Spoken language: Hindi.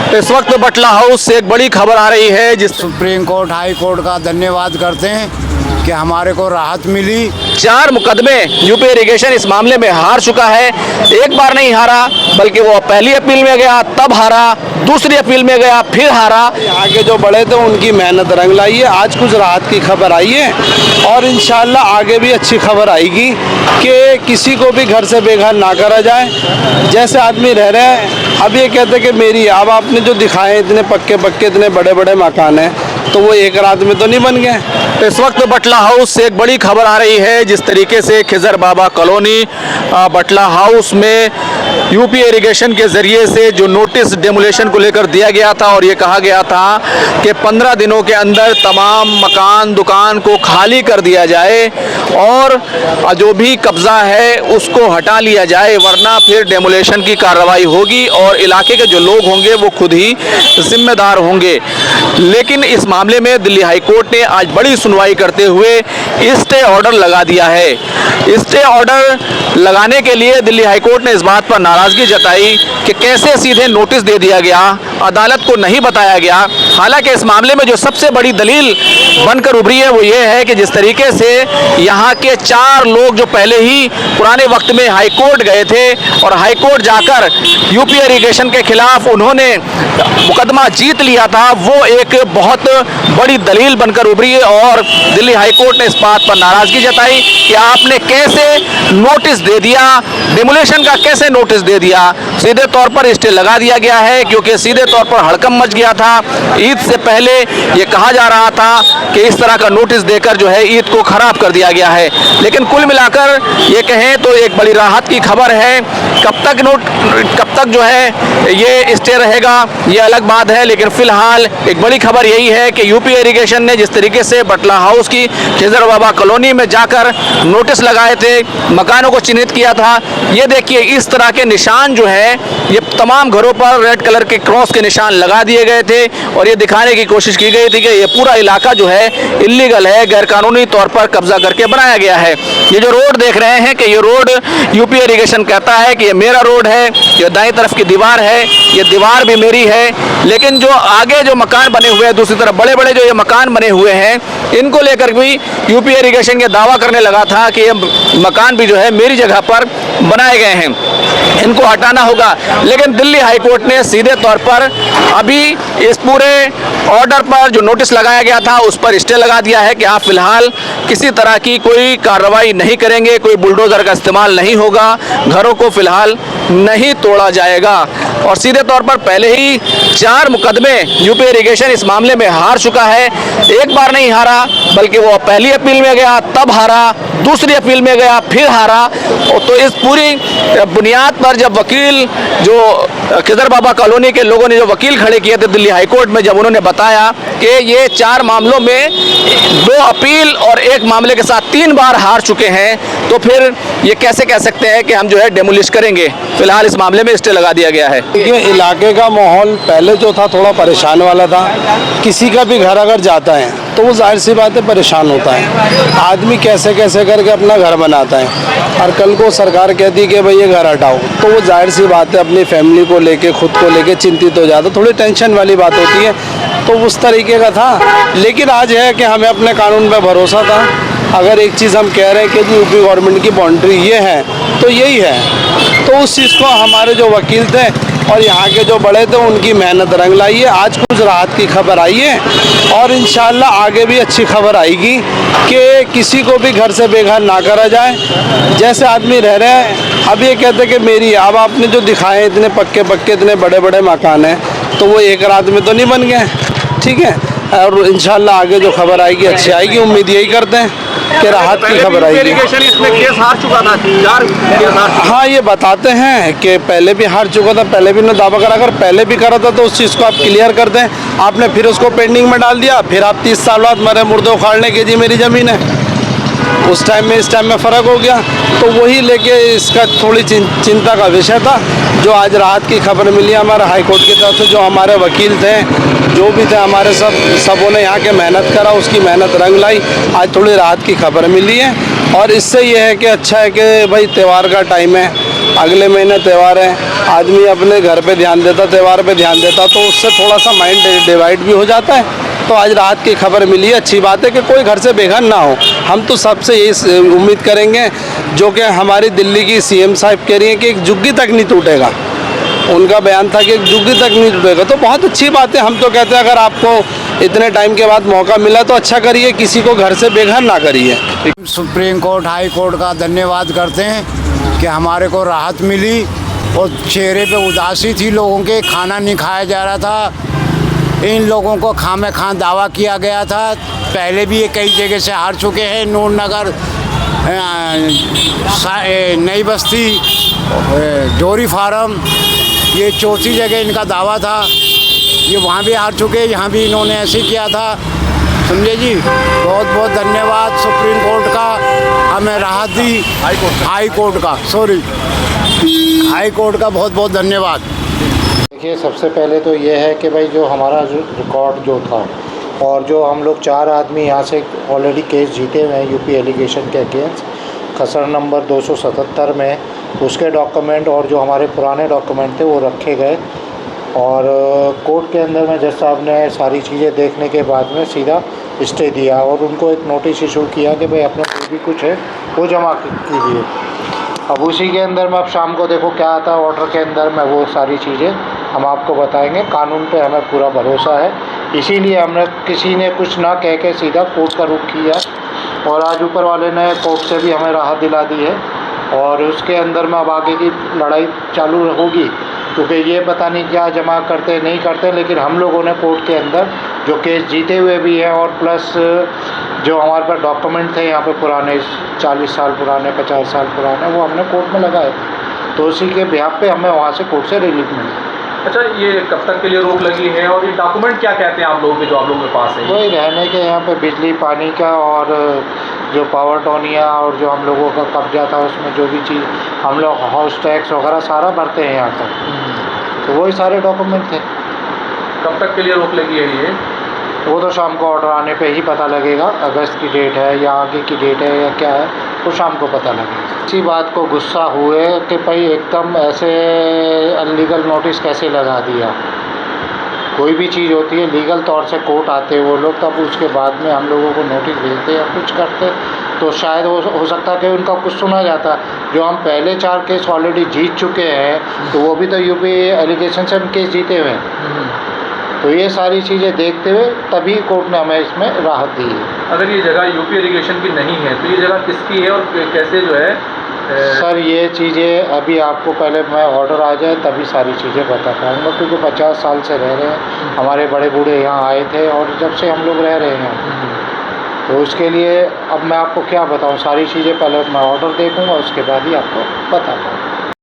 इस वक्त बटला हाउस से एक बड़ी खबर आ रही है जिस सुप्रीम कोर्ट हाई कोर्ट का धन्यवाद करते हैं कि हमारे को राहत मिली। 4 मुकदमे यूपी इरिगेशन इस मामले में हार चुका है। एक बार नहीं हारा बल्कि वो पहली अपील में गया तब हारा, दूसरी अपील में गया फिर हारा। आगे जो बढ़े थे उनकी मेहनत रंग लाई है। आज कुछ राहत की खबर आई है और इंशाल्लाह आगे भी अच्छी खबर आएगी कि किसी को भी घर से बेघर ना करा जाए। जैसे आदमी रह रहे हैं, अब ये कहते कि मेरी, अब आपने जो दिखाए इतने पक्के पक्के इतने बड़े बड़े मकान हैं तो वो एक रात में तो नहीं बन गए। इस वक्त बटला हाउस से एक बड़ी खबर आ रही है जिस तरीके से खिजर बाबा कॉलोनी बटला हाउस में यूपी इरिगेशन के ज़रिए से जो नोटिस डेमोलेशन को लेकर दिया गया था और ये कहा गया था कि 15 दिनों के अंदर तमाम मकान दुकान को खाली कर दिया जाए और जो भी कब्ज़ा है उसको हटा लिया जाए, वरना फिर डेमोलेशन की कार्रवाई होगी और इलाके के जो लोग होंगे वो खुद ही जिम्मेदार होंगे। लेकिन इस मामले में दिल्ली हाई कोर्ट ने आज बड़ी सुनवाई करते हुए स्टे ऑर्डर लगा दिया है। स्टे ऑर्डर लगाने के लिए दिल्ली हाई कोर्ट ने इस बात पर नाराज़गी जताई कि कैसे सीधे नोटिस दे दिया गया, अदालत को नहीं बताया गया। हालांकि इस मामले में जो सबसे बड़ी दलील बनकर उभरी है वो ये है कि जिस तरीके से यहाँ के 4 लोग जो पहले ही पुराने वक्त में हाई कोर्ट गए थे और हाई कोर्ट जाकर यूपी इरिगेशन के खिलाफ उन्होंने मुकदमा जीत लिया था, वो एक बहुत बड़ी दलील बनकर उभरी है और दिल्ली हाई कोर्ट ने इस बात पर नाराज़गी जताई कि आपने कैसे नोटिस दे दिया, डेमोलेशन का कैसे नोटिस दे दिया। सीधे तौर पर स्टे लगा दिया गया है क्योंकि सीधे तौर पर हड़कंप मच गया था। ईद से पहले ये कहा जा रहा था कि इस तरह का नोटिस देकर जो है ईद को खराब कर दिया गया है। लेकिन कुल मिलाकर ये कहें तो एक बड़ी राहत की खबर है। कब तक जो है ये स्टे रहेगा ये अलग बात है, लेकिन फिलहाल एक बड़ी खबर यही है कि यूपी इरिगेशन ने जिस तरीके से बटला हाउस की खिजर बाबा कॉलोनी में जाकर नोटिस लगाए थे, मकानों को चिन्हित किया था, ये देखिए इस तरह के निशान जो है ये तमाम घरों पर रेड कलर के क्रॉस के निशान लगा दिए गए थे और ये दिखाने की कोशिश की गई थी कि ये पूरा इलाका जो है इल्लीगल है, गैरकानूनी तौर पर कब्जा करके बनाया गया है। ये जो रोड देख रहे हैं कि ये रोड यूपी इरिगेशन कहता है कि ये मेरा रोड है, ये दाईं तरफ की दीवार है, ये दीवार भी मेरी है। लेकिन जो आगे जो मकान बने हुए हैं, दूसरी तरफ बड़े बड़े जो ये मकान बने हुए हैं, इनको लेकर भी यूपी इरिगेशन ये दावा करने लगा था कि ये मकान भी जो है मेरी जगह पर बनाए गए हैं, इनको हटाना होगा। लेकिन दिल्ली हाई कोर्ट ने सीधे तौर पर अभी इस पूरे ऑर्डर पर जो नोटिस लगाया गया था उस पर स्टे लगा दिया है कि आप फिलहाल किसी तरह की कोई कार्रवाई नहीं करेंगे, कोई बुलडोजर का इस्तेमाल नहीं होगा, घरों को फिलहाल नहीं तोड़ा जाएगा। और सीधे तौर पर पहले ही 4 मुकदमे यूपी इरिगेशन इस मामले में हार चुका है। एक बार नहीं हारा बल्कि वो पहली अपील में गया तब हारा, दूसरी अपील में गया फिर हारा। तो इस पूरी बुनियाद पर जब वकील जो खिजर बाबा कॉलोनी के लोगों ने जो वकील खड़े किए थे दिल्ली हाई कोर्ट में, जब उन्होंने बताया कि ये 4 मामलों में 2 अपील और 1 मामले के साथ 3 बार हार चुके हैं, तो फिर ये कैसे कह सकते हैं कि हम जो है डेमोलिश करेंगे। फिलहाल इस मामले में स्टे लगा दिया गया है। ये इलाके का माहौल पहले जो था थोड़ा परेशान वाला था। किसी का भी घर अगर जाता है तो वो जाहिर सी बात है परेशान होता है। आदमी कैसे कैसे करके अपना घर बनाता है और कल को सरकार कहती है कि भाई ये घर हटाओ, तो वो जाहिर सी बात है अपनी फैमिली को लेके खुद को लेके चिंतित हो जाता, थोड़ी टेंशन वाली बात होती है। तो उस तरीके का था। लेकिन आज है कि हमें अपने कानून पर भरोसा था। अगर एक चीज़ हम कह रहे हैं कि यूपी गवर्नमेंट की बाउंड्री ये है तो यही है, तो उस चीज़ को हमारे जो वकील थे और यहाँ के जो बड़े थे उनकी मेहनत रंग लाई है। आज कुछ राहत की खबर आई है और इंशाल्लाह आगे भी अच्छी खबर आएगी कि किसी को भी घर से बेघर ना करा जाए। जैसे आदमी रह रहे हैं, अब ये कहते कि मेरी, अब आपने जो दिखाए इतने पक्के पक्के इतने बड़े बड़े मकान हैं तो वो एक रात में तो नहीं बन गए। ठीक है, और इंशाल्लाह आगे जो खबर आएगी अच्छी आएगी। उम्मीद यही करते हैं कि राहत की खबर आएगी। इसमें केस हार चुका था, 4 केस हार चुका। हाँ, ये बताते हैं कि पहले भी हार चुका था, पहले भी उन्होंने दावा करा। अगर पहले भी करा था तो उस चीज़ को आप क्लियर कर दें। आपने फिर उसको पेंडिंग में डाल दिया, फिर आप 30 साल बाद मरे मुर्दे उखाड़ने के जी मेरी ज़मीन है। उस टाइम में इस टाइम में फ़र्क हो गया, तो वही लेके इसका थोड़ी चिंता का विषय था। जो आज राहत की खबर मिली हमारे हाई कोर्ट की तरफ से, जो हमारे वकील थे, जो भी थे हमारे सबों ने यहाँ के मेहनत करा, उसकी मेहनत रंग लाई। आज थोड़ी राहत की खबर मिली है और इससे ये है कि अच्छा है कि भाई त्यौहार का टाइम है, अगले महीने त्यौहार है, आदमी अपने घर पे ध्यान देता, त्यौहार पे ध्यान देता, तो उससे थोड़ा सा माइंड डिवाइड भी हो जाता है। तो आज राहत की खबर मिली है, अच्छी बात है कि कोई घर से बेघर ना हो। हम तो सबसे यही उम्मीद करेंगे, जो कि हमारी दिल्ली की सीएम साहब कह रही हैं कि एक झुग्गी तक नहीं टूटेगा। उनका बयान था कि एक झुग्गी तक नहीं टूटेगा, तो बहुत अच्छी बात है। हम तो कहते हैं अगर आपको इतने टाइम के बाद मौका मिला तो अच्छा करिए, किसी को घर से बेघर ना करिए। सुप्रीम कोर्ट हाई कोर्ट का धन्यवाद करते हैं कि हमारे को राहत मिली और चेहरे पे उदासी थी लोगों के, खाना नहीं खाया जा रहा था। इन लोगों को खामे खां दावा किया गया था, पहले भी ये कई जगह से हार चुके हैं। नूरनगर, नई बस्ती, डोरी फार्म, ये चौथी जगह इनका दावा था। ये वहाँ भी हार चुके, यहाँ भी इन्होंने ऐसे किया था। समझे जी, बहुत बहुत धन्यवाद सुप्रीम कोर्ट का, हमें राहत दी। हाई कोर्ट का हाई कोर्ट का बहुत बहुत धन्यवाद। देखिए, सबसे पहले तो ये है कि भाई जो हमारा जो रिकॉर्ड जो था, और जो हम लोग 4 आदमी यहाँ से ऑलरेडी केस जीते हुए हैं यूपी एलिगेशन के अगेंस्ट, खसर नंबर 277 में उसके डॉक्यूमेंट और जो हमारे पुराने डॉक्यूमेंट थे वो रखे गए। और कोर्ट के अंदर में जज साहब ने सारी चीज़ें देखने के बाद में सीधा स्टे दिया और उनको एक नोटिस इशू किया कि भाई अपना जो भी कुछ है वो जमा कीजिए। अब उसी के अंदर में अब शाम को देखो क्या आता है ऑर्डर के अंदर में, वो सारी चीज़ें हम आपको बताएंगे। कानून पे हमें पूरा भरोसा है, इसीलिए हमने किसी ने कुछ ना कह के सीधा कोर्ट का रुख किया। और आज ऊपर वाले ने कोर्ट से भी हमें राहत दिला दी है और उसके अंदर में अब आगे की लड़ाई चालू होगी, क्योंकि ये पता नहीं क्या जमा करते नहीं करते। लेकिन हम लोगों ने कोर्ट के अंदर जो केस जीते हुए भी हैं और प्लस जो हमारे पास डॉक्यूमेंट थे यहाँ पे पुराने 40 साल पुराने, 50 साल पुराने, वो हमने कोर्ट में लगाए। तो उसी के बिहाफ पे हमें वहाँ से कोर्ट से रिलीफ मिली। अच्छा, ये कब तक के लिए रोक लगी है और ये डॉक्यूमेंट क्या कहते हैं आप लोगों के, जो आप लोगों के पास है? वही रहने के यहाँ पे बिजली पानी का और जो पावर टोनिया और जो हम लोगों का कब्जा था उसमें जो भी चीज़ हम लोग हाउस टैक्स वगैरह सारा भरते हैं यहाँ तक, तो वही सारे डॉक्यूमेंट थे। कब तक के लिए रोक लगी है ये? वो तो शाम को ऑर्डर आने पे ही पता लगेगा, अगस्त की डेट है या आगे की डेट है या क्या है, वो शाम को पता लगेगा। इसी बात को गुस्सा हुए कि भाई एकदम ऐसे अनलीगल नोटिस कैसे लगा दिया। कोई भी चीज़ होती है लीगल तौर से कोर्ट आते वो लोग, तब उसके बाद में हम लोगों को नोटिस भेजते या कुछ करते तो शायद हो सकता कि उनका कुछ सुना जाता। जो हम पहले 4 केस ऑलरेडी जीत चुके हैं तो वो भी तो यूपी एलिगेशन से हम केस जीते हुए हैं, तो ये सारी चीज़ें देखते हुए तभी कोर्ट ने हमें इसमें राहत दी है। अगर ये जगह यूपी इरिगेशन की नहीं है तो ये जगह किसकी है और कैसे जो है? सर ये चीज़ें अभी आपको पहले मैं ऑर्डर आ जाए तभी सारी चीज़ें बता पाऊँगा, क्योंकि 50 साल से रह रहे हैं, हमारे बड़े बूढ़े यहाँ आए थे और जब से हम लोग रह रहे हैं, तो उसके लिए अब मैं आपको क्या बताऊँ, सारी चीज़ें पहले मैं ऑर्डर देखूँगा उसके बाद ही आपको बता पाऊँगा।